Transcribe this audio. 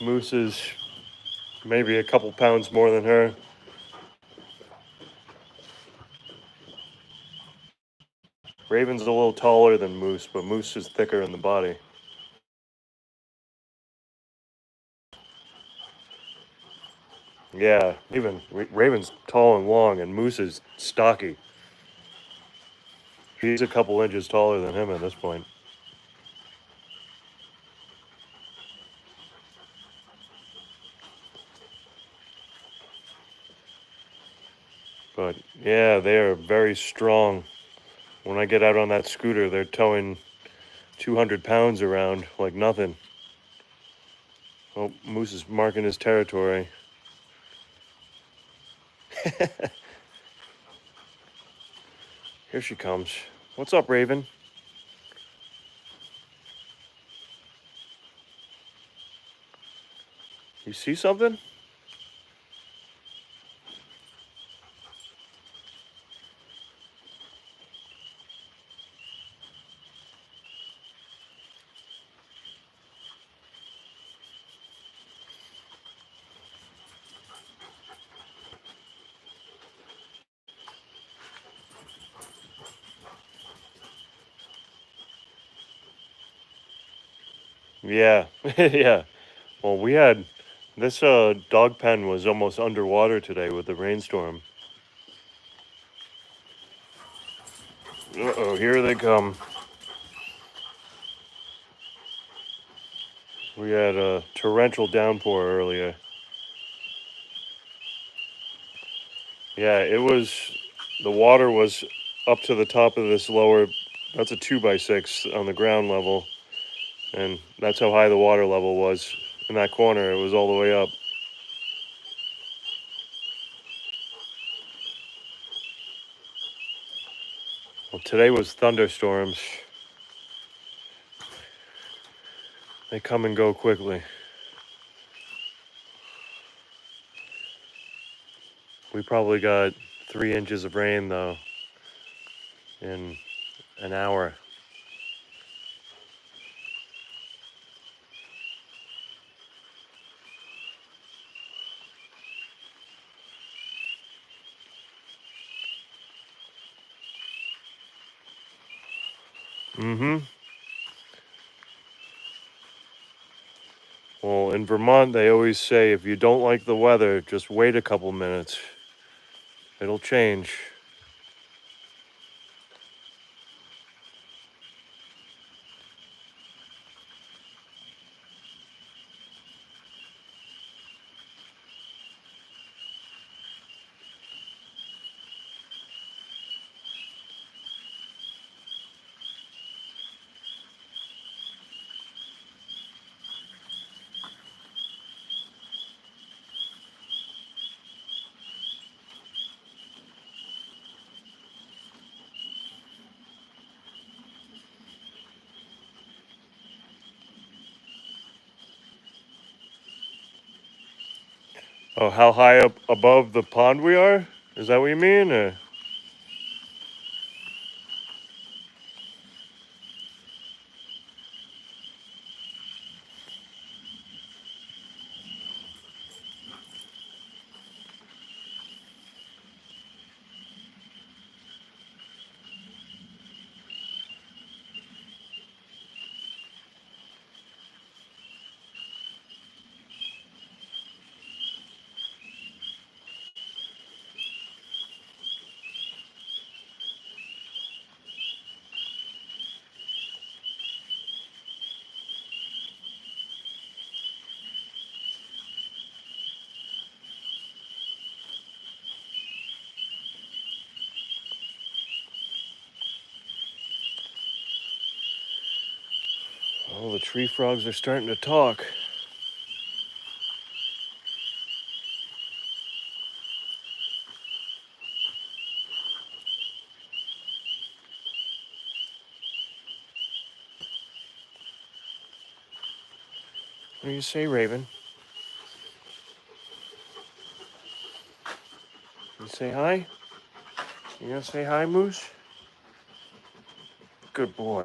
Moose is maybe a couple pounds more than her. Raven's a little taller than Moose, but Moose is thicker in the body. Yeah, even Raven's tall and long, and Moose is stocky. She's a couple inches taller than him at this point. But yeah, they are very strong. When I get out on that scooter, they're towing 200 pounds around like nothing. Oh, Moose is marking his territory. Here she comes. What's up, Raven? You see something? Yeah, yeah. Well, we had this dog pen was almost underwater today with the rainstorm. Uh-oh, here they come. We had a torrential downpour earlier. Yeah, the water was up to the top of this lower, that's a 2x6 on the ground level. And that's how high the water level was in that corner. It was all the way up. Well, today was thunderstorms. They come and go quickly. We probably got 3 inches of rain though in an hour. Mm-hmm. Well, in Vermont, they always say if you don't like the weather, just wait a couple minutes. It'll change. Oh, how high up above the pond we are? Is that what you mean? Or? Oh, the tree frogs are starting to talk. What do you say, Raven? You say hi? You gonna say hi, Moose? Good boy.